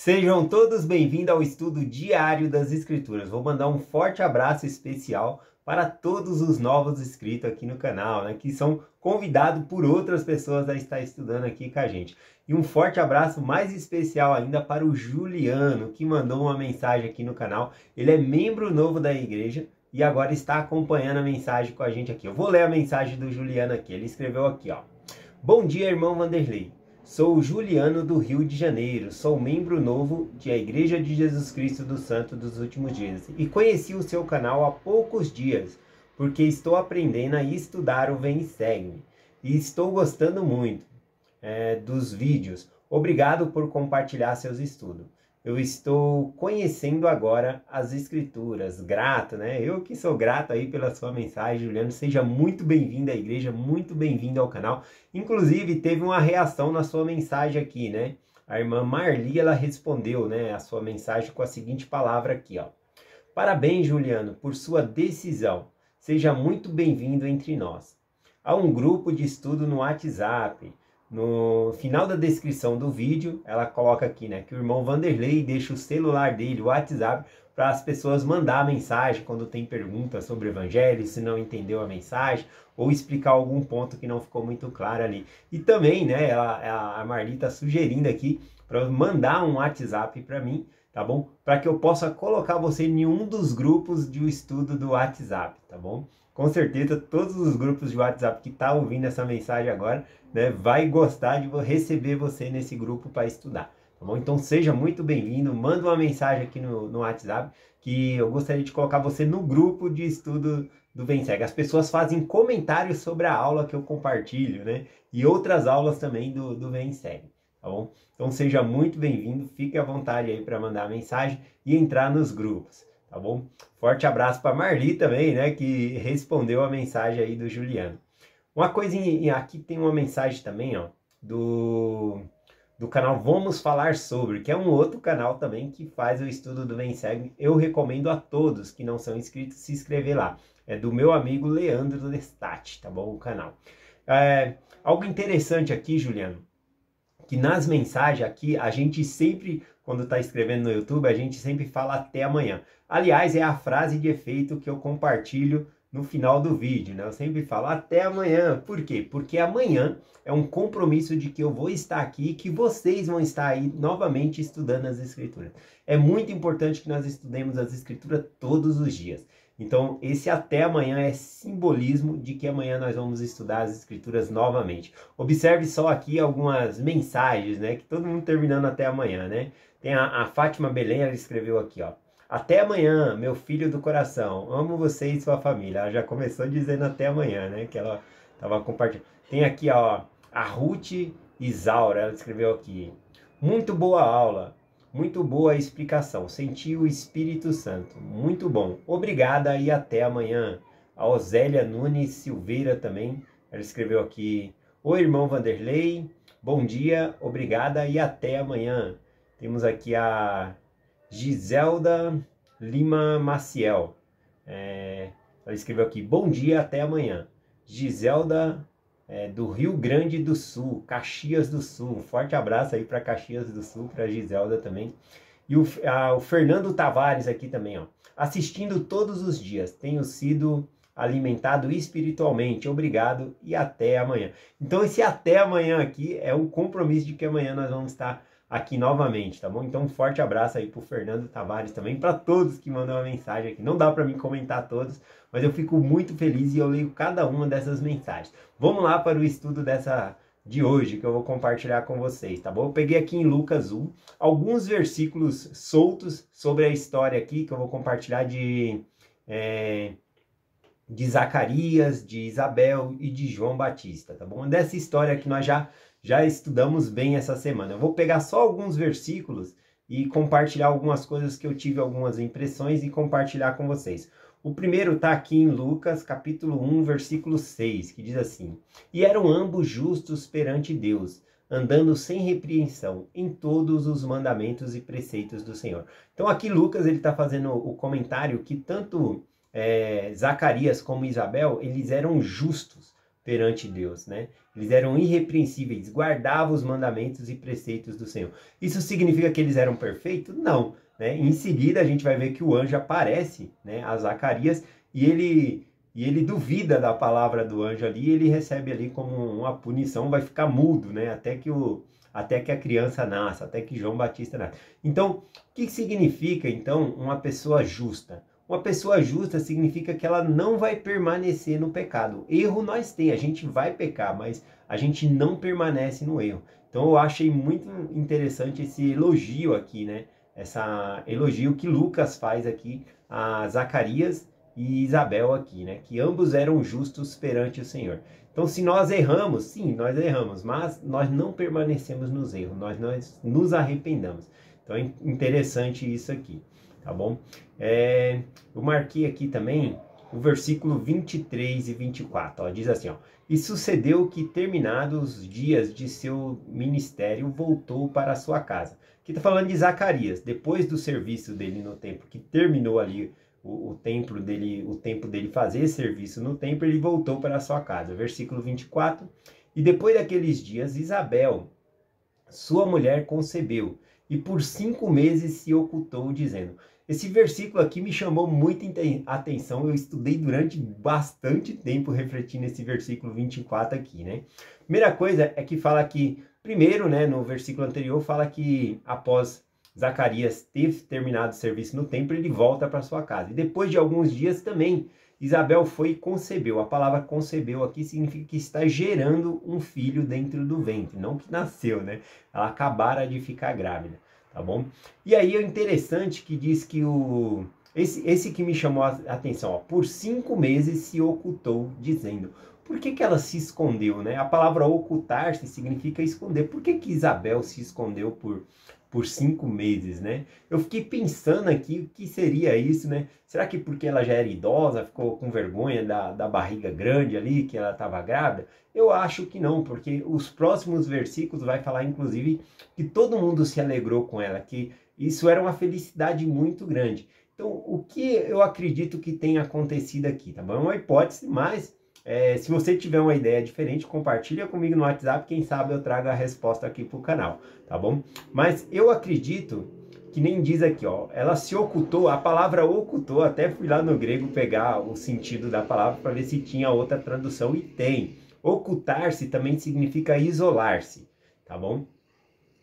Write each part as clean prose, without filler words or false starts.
Sejam todos bem-vindos ao estudo diário das Escrituras. Vou mandar um forte abraço especial para todos os novos inscritos aqui no canal, né, que são convidados por outras pessoas a estar estudando aqui com a gente. E um forte abraço mais especial ainda para o Juliano, que mandou uma mensagem aqui no canal. Ele é membro novo da igreja e agora está acompanhando a mensagem com a gente aqui. Eu vou ler a mensagem do Juliano aqui. Ele escreveu aqui, ó. Bom dia, irmão Vanderlei. Sou o Juliano do Rio de Janeiro, sou membro novo da Igreja de Jesus Cristo dos Santos dos Últimos Dias e conheci o seu canal há poucos dias, porque estou aprendendo a estudar o Vem e Segue-me e estou gostando muito dos vídeos. Obrigado por compartilhar seus estudos. Eu estou conhecendo agora as Escrituras, grato, né? Eu que sou grato aí pela sua mensagem, Juliano. Seja muito bem-vindo à igreja, muito bem-vindo ao canal. Inclusive, teve uma reação na sua mensagem aqui, né? A irmã Marli, ela respondeu, né, a sua mensagem com a seguinte palavra aqui, ó. Parabéns, Juliano, por sua decisão. Seja muito bem-vindo entre nós. Há um grupo de estudo no WhatsApp. No final da descrição do vídeo, ela coloca aqui, né, que o irmão Vanderlei deixa o celular dele, o WhatsApp, para as pessoas mandar mensagem quando tem perguntas sobre o evangelho, se não entendeu a mensagem, ou explicar algum ponto que não ficou muito claro ali. E também, né, a Marli está sugerindo aqui para mandar um WhatsApp para mim, tá bom? Para que eu possa colocar você em um dos grupos de estudo do WhatsApp, tá bom? Com certeza, todos os grupos de WhatsApp que estão ouvindo essa mensagem agora, né, vai gostar de receber você nesse grupo para estudar, tá bom? Então seja muito bem-vindo, manda uma mensagem aqui no WhatsApp, que eu gostaria de colocar você no grupo de estudo do Vem Segue. As pessoas fazem comentários sobre a aula que eu compartilho, né, e outras aulas também do Vem Segue, tá bom? Então seja muito bem-vindo, fique à vontade aí para mandar a mensagem e entrar nos grupos. Tá bom? Forte abraço para Marli também, né, que respondeu a mensagem aí do Juliano. Uma coisinha, aqui tem uma mensagem também, ó, do canal Vamos Falar Sobre, que é um outro canal também que faz o estudo do Vem Segue. Eu recomendo a todos que não são inscritos se inscrever lá. É do meu amigo Leandro Lestat, tá bom? O canal. Algo interessante aqui, Juliano, que nas mensagens aqui, a gente sempre, quando está escrevendo no YouTube, a gente sempre fala até amanhã. Aliás, é a frase de efeito que eu compartilho no final do vídeo, né? Eu sempre falo até amanhã. Por quê? Porque amanhã é um compromisso de que eu vou estar aqui e que vocês vão estar aí novamente estudando as Escrituras. É muito importante que nós estudemos as Escrituras todos os dias. Então, esse até amanhã é simbolismo de que amanhã nós vamos estudar as Escrituras novamente. Observe só aqui algumas mensagens, né? Que todo mundo terminando até amanhã, né? Tem a Fátima Belém, ela escreveu aqui, ó. Até amanhã, meu filho do coração. Amo você e sua família. Ela já começou dizendo até amanhã, né? Que ela estava compartilhando. Tem aqui, ó, a Ruth Isaura, ela escreveu aqui. Muito boa aula. Muito boa explicação. Senti o Espírito Santo. Muito bom. Obrigada e até amanhã. A Osélia Nunes Silveira também. Ela escreveu aqui. Oi, irmão Vanderlei. Bom dia. Obrigada e até amanhã. Temos aqui a Giselda Lima Maciel. Ela escreveu aqui. Bom dia, até amanhã. Giselda do Rio Grande do Sul, Caxias do Sul. Um forte abraço aí para Caxias do Sul, para Giselda também. E o Fernando Tavares aqui também, ó. Assistindo todos os dias, tenho sido alimentado espiritualmente. Obrigado e até amanhã. Então esse até amanhã aqui é um compromisso de que amanhã nós vamos estar aqui novamente, tá bom? Então um forte abraço aí pro Fernando Tavares também, para todos que mandam uma mensagem aqui. Não dá para mim comentar todos, mas eu fico muito feliz e eu leio cada uma dessas mensagens. Vamos lá para o estudo de hoje, que eu vou compartilhar com vocês, tá bom? Eu peguei aqui em Lucas 1, alguns versículos soltos sobre a história aqui, que eu vou compartilhar de Zacarias, de Isabel e de João Batista, tá bom? Dessa história que nós já estudamos bem essa semana. Eu vou pegar só alguns versículos e compartilhar algumas coisas que eu tive, algumas impressões, e compartilhar com vocês. O primeiro está aqui em Lucas, capítulo 1, versículo 6, que diz assim: E eram ambos justos perante Deus, andando sem repreensão em todos os mandamentos e preceitos do Senhor. Então aqui Lucas ele está fazendo o comentário que tanto Zacarias como Isabel, eles eram justos perante Deus, né? Eles eram irrepreensíveis, guardavam os mandamentos e preceitos do Senhor. Isso significa que eles eram perfeitos? Não. Né? Em seguida, a gente vai ver que o anjo aparece, né, a Zacarias e ele duvida da palavra do anjo ali, ele recebe ali como uma punição, vai ficar mudo, né, até que a criança nasça, até que João Batista nasça. Então, o que significa, então, uma pessoa justa? Uma pessoa justa significa que ela não vai permanecer no pecado. Erro nós temos, a gente vai pecar, mas a gente não permanece no erro. Então eu achei muito interessante esse elogio aqui, né? Essa elogio que Lucas faz aqui a Zacarias e Isabel aqui, né? Que ambos eram justos perante o Senhor. Então se nós erramos, sim, nós erramos, mas nós não permanecemos nos erros, nós nos arrependamos. Então é interessante isso aqui. Tá bom? Eu marquei aqui também o versículo 23 e 24. Ó, diz assim, ó: E sucedeu que, terminados os dias de seu ministério, voltou para a sua casa. Aqui está falando de Zacarias, depois do serviço dele no templo, que terminou ali o tempo dele fazer serviço no templo, ele voltou para a sua casa. Versículo 24. E depois daqueles dias, Isabel, sua mulher, concebeu, e por 5 meses se ocultou, dizendo... Esse versículo aqui me chamou muita atenção, eu estudei durante bastante tempo refletindo esse versículo 24 aqui, né? Primeira coisa é que fala que, primeiro, né, no versículo anterior, fala que após Zacarias ter terminado o serviço no templo, ele volta para sua casa. E depois de alguns dias também, Isabel foi e concebeu. A palavra concebeu aqui significa que está gerando um filho dentro do ventre, não que nasceu, né? Ela acabara de ficar grávida. Tá bom? E aí é interessante que diz que esse que me chamou a atenção, ó, por 5 meses se ocultou, dizendo. Por que ela se escondeu, né? A palavra ocultar-se significa esconder. Por que Isabel se escondeu por 5 meses, né? Eu fiquei pensando aqui o que seria isso, né? Será que porque ela já era idosa, ficou com vergonha da barriga grande ali, que ela estava grávida? Eu acho que não, porque os próximos versículos vai falar, inclusive, que todo mundo se alegrou com ela, que isso era uma felicidade muito grande. Então, o que eu acredito que tenha acontecido aqui, tá bom? É uma hipótese, mas se você tiver uma ideia diferente, compartilha comigo no WhatsApp, quem sabe eu trago a resposta aqui pro canal, tá bom? Mas eu acredito que nem diz aqui, ó, ela se ocultou, a palavra ocultou, até fui lá no grego pegar o sentido da palavra para ver se tinha outra tradução, e tem. Ocultar-se também significa isolar-se, tá bom?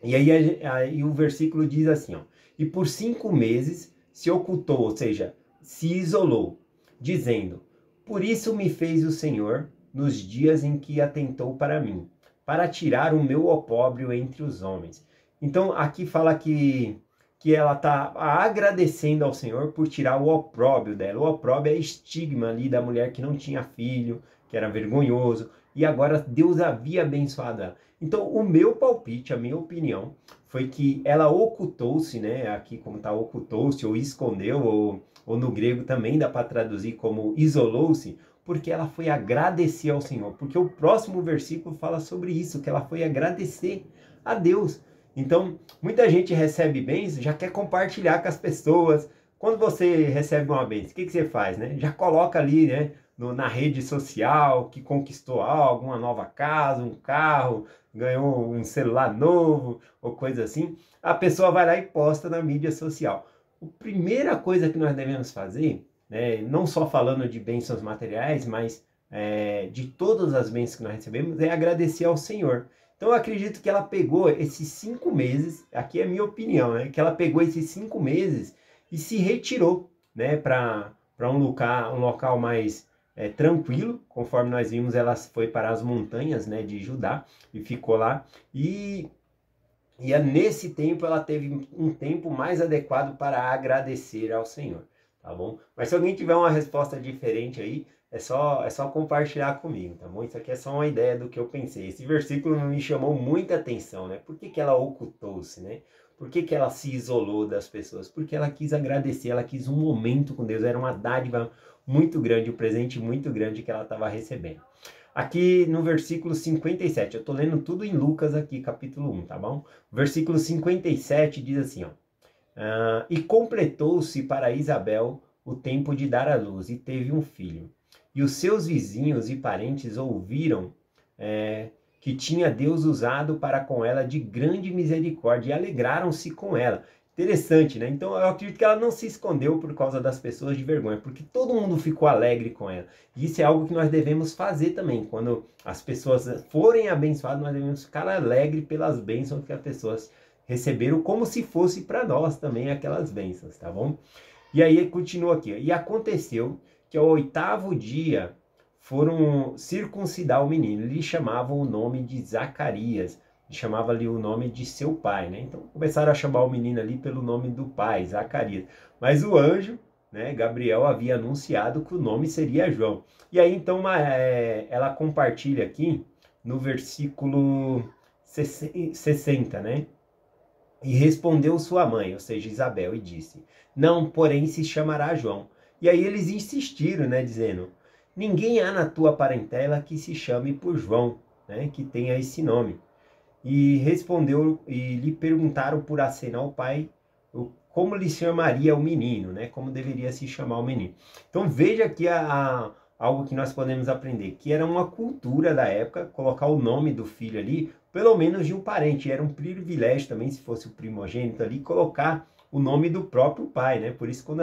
E aí o versículo diz assim, ó: E por 5 meses se ocultou, ou seja, se isolou, dizendo: Por isso me fez o Senhor nos dias em que atentou para mim, para tirar o meu opróbrio entre os homens. Então aqui fala que ela está agradecendo ao Senhor por tirar o opróbrio dela. O opróbrio é estigma ali da mulher que não tinha filho, que era vergonhoso, e agora Deus havia abençoado ela. Então o meu palpite, a minha opinião, foi que ela ocultou-se, né? Aqui como está ocultou-se, ou escondeu, ou no grego também dá para traduzir como isolou-se, porque ela foi agradecer ao Senhor. Porque o próximo versículo fala sobre isso, que ela foi agradecer a Deus. Então, muita gente recebe bênçãos, já quer compartilhar com as pessoas. Quando você recebe uma bênção, o que você faz, né? Já coloca ali, né, na rede social, que conquistou algo, uma nova casa, um carro, ganhou um celular novo, ou coisa assim. A pessoa vai lá e posta na mídia social. A primeira coisa que nós devemos fazer, né, não só falando de bênçãos materiais, mas de todas as bênçãos que nós recebemos, é agradecer ao Senhor. Então eu acredito que ela pegou esses 5 meses, aqui é a minha opinião, né? Que ela pegou esses 5 meses e se retirou, né? Para um local mais tranquilo. Conforme nós vimos, ela foi para as montanhas, né, de Judá e ficou lá. E nesse tempo ela teve um tempo mais adequado para agradecer ao Senhor, tá bom? Mas se alguém tiver uma resposta diferente aí, é só compartilhar comigo, tá bom? Isso aqui é só uma ideia do que eu pensei. Esse versículo me chamou muita atenção, né? Por que ela ocultou-se, né? Por que ela se isolou das pessoas? Porque ela quis agradecer, ela quis um momento com Deus. Era uma dádiva muito grande, um presente muito grande que ela estava recebendo. Aqui no versículo 57, eu estou lendo tudo em Lucas aqui, capítulo 1, tá bom? O versículo 57 diz assim, ó: E completou-se para Isabel o tempo de dar à luz, e teve um filho. E os seus vizinhos e parentes ouviram que tinha Deus usado para com ela de grande misericórdia, e alegraram-se com ela. Interessante, né? Então eu acredito que ela não se escondeu por causa das pessoas de vergonha, porque todo mundo ficou alegre com ela. E isso é algo que nós devemos fazer também. Quando as pessoas forem abençoadas, nós devemos ficar alegres pelas bênçãos que as pessoas receberam, como se fosse para nós também aquelas bênçãos, tá bom? E aí continua aqui. E aconteceu que ao 8º dia foram circuncidar o menino. Lhe chamavam o nome de Zacarias. Chamava ali o nome de seu pai, né? Então começaram a chamar o menino ali pelo nome do pai, Zacarias. Mas o anjo, né, Gabriel, havia anunciado que o nome seria João. E aí então ela compartilha aqui no versículo 60, né? E respondeu sua mãe, ou seja, Isabel, e disse: não, porém se chamará João. E aí eles insistiram, né, dizendo: ninguém há na tua parentela que se chame por João, né, que tenha esse nome. E respondeu, e lhe perguntaram por aceno ao pai como lhe chamaria o menino, né? Como deveria se chamar o menino. Então veja aqui algo que nós podemos aprender, que era uma cultura da época, colocar o nome do filho ali, pelo menos de um parente. Era um privilégio também, se fosse o primogênito ali, colocar o nome do próprio pai, né? Por isso, quando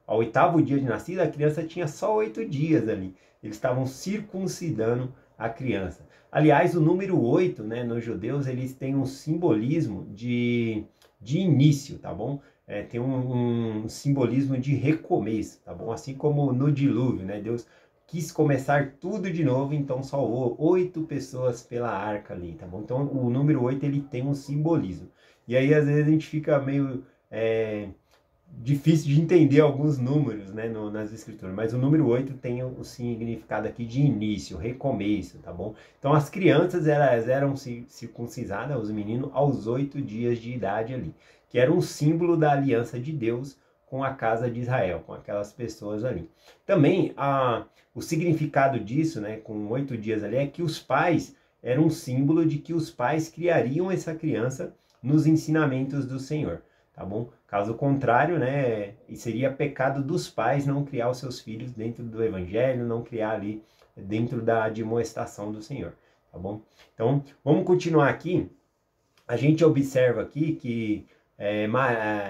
ao 8º dia de nascida, a criança tinha só 8 dias ali. Eles estavam circuncidando a criança. Aliás, o número 8, né, nos judeus, eles têm um simbolismo de início, tá bom? Tem um simbolismo de recomeço, tá bom? Assim como no dilúvio, né? Deus quis começar tudo de novo, então salvou 8 pessoas pela arca ali, tá bom? Então, o número 8, ele tem um simbolismo. E aí, às vezes, a gente fica meio difícil de entender alguns números, né, nas escrituras, mas o número 8 tem o significado aqui de início, recomeço, tá bom? Então as crianças elas eram circuncisadas, os meninos, aos 8 dias de idade ali, que era um símbolo da aliança de Deus com a casa de Israel, com aquelas pessoas ali. Também o significado disso, né, com 8 dias ali, é que os pais eram um símbolo de que os pais criariam essa criança nos ensinamentos do Senhor. Tá bom? Caso contrário, né, seria pecado dos pais não criar os seus filhos dentro do evangelho, não criar ali dentro da admoestação do Senhor, tá bom? Então, vamos continuar aqui. A gente observa aqui que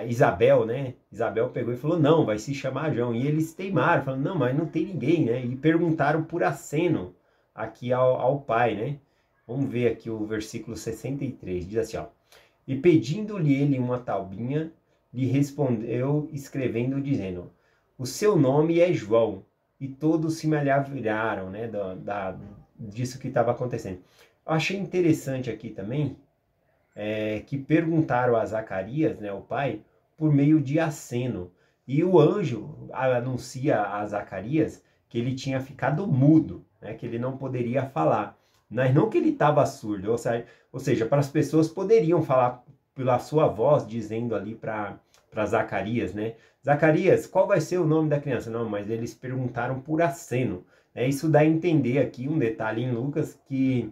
Isabel, né, Isabel pegou e falou, não, vai se chamar João. E eles teimaram, falando, não, mas não tem ninguém, né? E perguntaram por aceno aqui ao pai, né? Vamos ver aqui o versículo 63, diz assim, ó. E pedindo-lhe ele uma taubinha, lhe respondeu escrevendo, dizendo, o seu nome é João. E todos se maravilharam, né, disso que estava acontecendo. Eu achei interessante aqui também, que perguntaram a Zacarias, né, o pai, por meio de aceno. E o anjo anuncia a Zacarias que ele tinha ficado mudo, né, que ele não poderia falar. Mas não que ele estava surdo, ou seja, para as pessoas poderiam falar pela sua voz, dizendo ali para Zacarias, né? Zacarias, qual vai ser o nome da criança? Não, mas eles perguntaram por aceno. Isso dá a entender aqui um detalhe em Lucas, que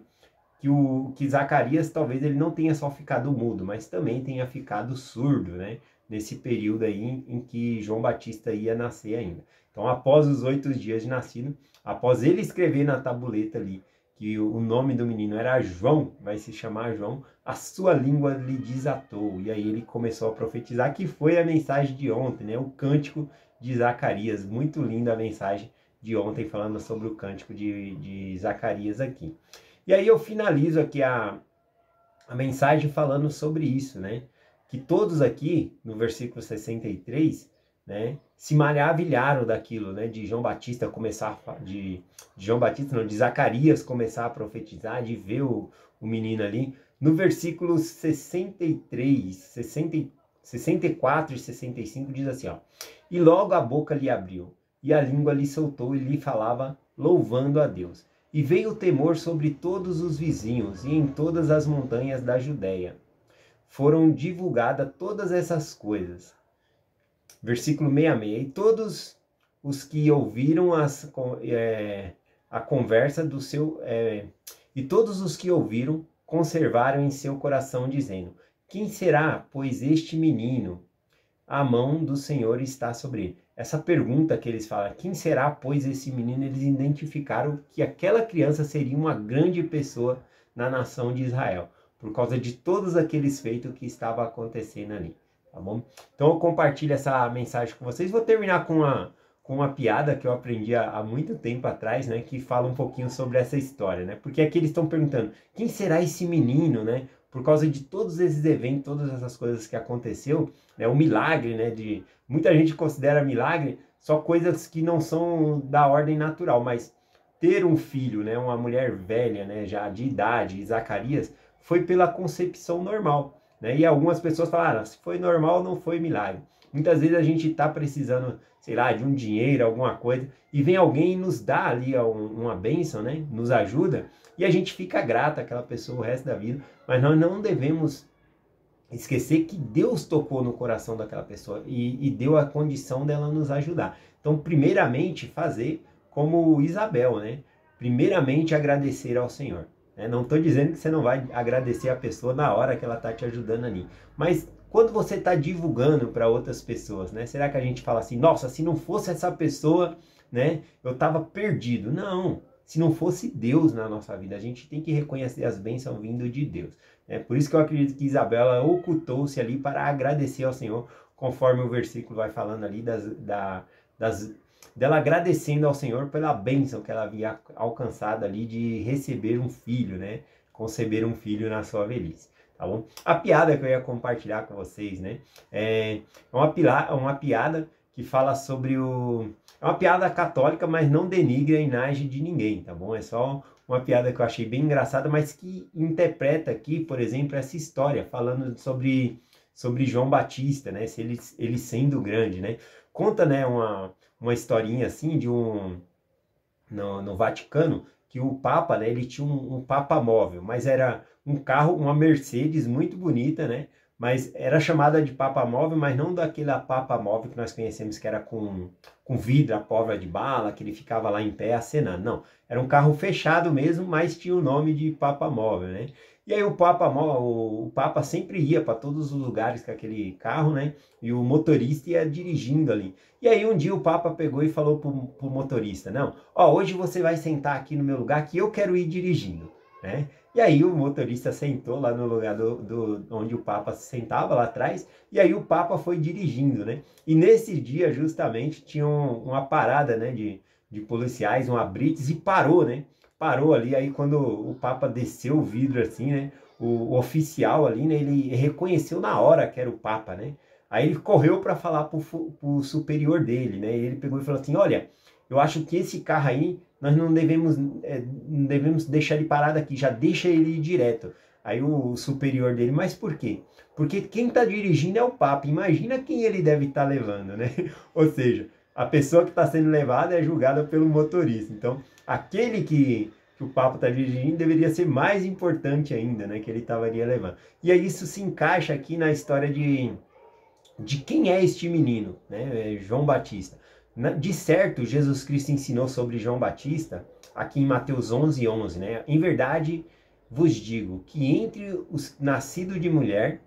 Zacarias talvez ele não tenha só ficado mudo, mas também tenha ficado surdo, né? Nesse período aí em que João Batista ia nascer ainda. Então, após os 8 dias de nascido, após ele escrever na tabuleta ali, que o nome do menino era João, vai se chamar João, a sua língua lhe desatou. E aí ele começou a profetizar, que foi a mensagem de ontem, né? O cântico de Zacarias. Muito linda a mensagem de ontem, falando sobre o cântico de Zacarias aqui. E aí eu finalizo aqui a mensagem falando sobre isso, né? Que todos aqui, no versículo 63, né, se maravilharam daquilo, né, de João Batista começar, de Zacarias começar a profetizar, de ver o menino ali. No versículo 64 e 65 diz assim, ó, e logo a boca lhe abriu, e a língua lhe soltou e lhe falava, louvando a Deus. E veio o temor sobre todos os vizinhos e em todas as montanhas da Judéia. Foram divulgadas todas essas coisas. Versículo 66. E todos os que ouviram a conversa do seu... e todos os que ouviram conservaram em seu coração, dizendo, quem será, pois, este menino? A mão do Senhor está sobre ele. Essa pergunta que eles falam, quem será, pois, esse menino? Eles identificaram que aquela criança seria uma grande pessoa na nação de Israel, por causa de todos aqueles feitos que estavam acontecendo ali, tá bom? Então eu compartilho essa mensagem com vocês. Vou terminar com uma piada que eu aprendi há muito tempo atrás, né, que fala um pouquinho sobre essa história, né? Porque aqui eles estão perguntando, quem será esse menino, né? Por causa de todos esses eventos, todas essas coisas que aconteceu, né, o milagre, né, de muita gente considera milagre só coisas que não são da ordem natural, mas ter um filho, né, uma mulher velha, né, já de idade, Zacarias, foi pela concepção normal, né? E algumas pessoas falaram, se foi normal, não foi milagre. Muitas vezes a gente está precisando, sei lá, de um dinheiro, alguma coisa, e vem alguém e nos dá ali uma bênção, né? Nos ajuda, e a gente fica grato àquela pessoa o resto da vida, mas nós não devemos esquecer que Deus tocou no coração daquela pessoa e deu a condição dela nos ajudar. Então, primeiramente, fazer como Isabel, né? Primeiramente, agradecer ao Senhor. Não estou dizendo que você não vai agradecer a pessoa na hora que ela está te ajudando ali, mas quando você está divulgando para outras pessoas, né? Será que a gente fala assim, nossa, se não fosse essa pessoa, né, eu estava perdido? Não, se não fosse Deus na nossa vida, a gente tem que reconhecer as bênçãos vindo de Deus. Por isso que eu acredito que Isabela ocultou-se ali para agradecer ao Senhor, conforme o versículo vai falando ali dela agradecendo ao Senhor pela bênção que ela havia alcançado ali de receber um filho, né? Conceber um filho na sua velhice, tá bom? A piada que eu ia compartilhar com vocês, né? É uma piada que fala sobre É uma piada católica, mas não denigre a imagem de ninguém, tá bom? É só uma piada que eu achei bem engraçada, mas que interpreta aqui, por exemplo, essa história, falando sobre João Batista, né? Se ele sendo grande, né? Conta, né, uma historinha assim no Vaticano, que o Papa, né, ele tinha um Papa móvel, mas era um carro, uma Mercedes muito bonita, né? Mas era chamada de Papa móvel, mas não daquela Papa móvel que nós conhecemos, que era com vidro à prova de bala, que ele ficava lá em pé acenando. Não, era um carro fechado mesmo, mas tinha o nome de Papa móvel, né? E aí o Papa sempre ia para todos os lugares com aquele carro, né? E o motorista ia dirigindo ali. E aí um dia o Papa pegou e falou pro motorista, não, ó, hoje você vai sentar aqui no meu lugar que eu quero ir dirigindo, né? E aí o motorista sentou lá no lugar onde o Papa sentava lá atrás, e aí o Papa foi dirigindo, né? E nesse dia justamente tinha uma parada, né, de policiais, uma blitz, e parou, né? Parou ali, aí quando o Papa desceu o vidro assim, né? O oficial ali, né? Ele reconheceu na hora que era o Papa, né? Aí ele correu para falar pro superior dele, né? E ele pegou e falou assim, olha, eu acho que esse carro aí, nós não devemos deixar ele parado aqui, já deixa ele ir direto. Aí o superior dele, mas por quê? Porque quem está dirigindo é o Papa, imagina quem ele deve estar levando, né? Ou seja, a pessoa que está sendo levada é julgada pelo motorista. Então, aquele que o Papa está dirigindo deveria ser mais importante ainda, né? Que ele estaria levando. E aí isso se encaixa aqui na história de quem é este menino, né? João Batista. De certo, Jesus Cristo ensinou sobre João Batista aqui em Mateus 11:11, né? Em verdade, vos digo que entre os nascidos de mulher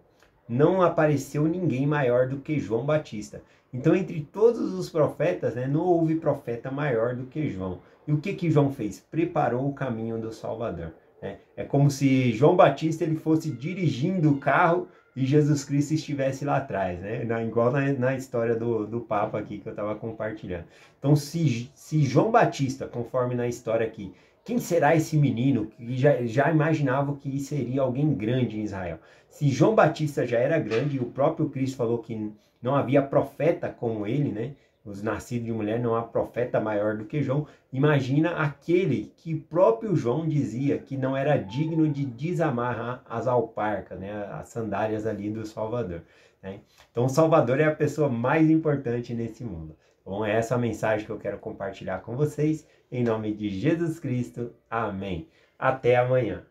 não apareceu ninguém maior do que João Batista. Então, entre todos os profetas, né, não houve profeta maior do que João. E o que João fez? Preparou o caminho do Salvador, né? É como se João Batista ele fosse dirigindo o carro e Jesus Cristo estivesse lá atrás, né? Igual na história do Papa aqui que eu estava compartilhando. Então, se João Batista, conforme na história aqui, quem será esse menino que já imaginava que seria alguém grande em Israel? Se João Batista já era grande e o próprio Cristo falou que não havia profeta como ele, né? Os nascidos de mulher não há profeta maior do que João. Imagina aquele que o próprio João dizia que não era digno de desamarrar as alparcas, né? As sandálias ali do Salvador, né? Então o Salvador é a pessoa mais importante nesse mundo. Bom, é essa a mensagem que eu quero compartilhar com vocês. Em nome de Jesus Cristo. Amém. Até amanhã.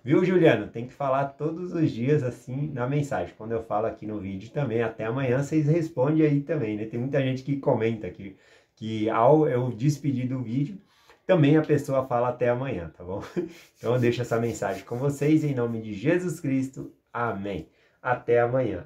Viu, Juliano? Tem que falar todos os dias assim na mensagem. Quando eu falo aqui no vídeo também, até amanhã, vocês respondem aí também, né? Tem muita gente que comenta aqui, que ao eu despedir do vídeo, também a pessoa fala até amanhã, tá bom? Então eu deixo essa mensagem com vocês em nome de Jesus Cristo. Amém. Até amanhã.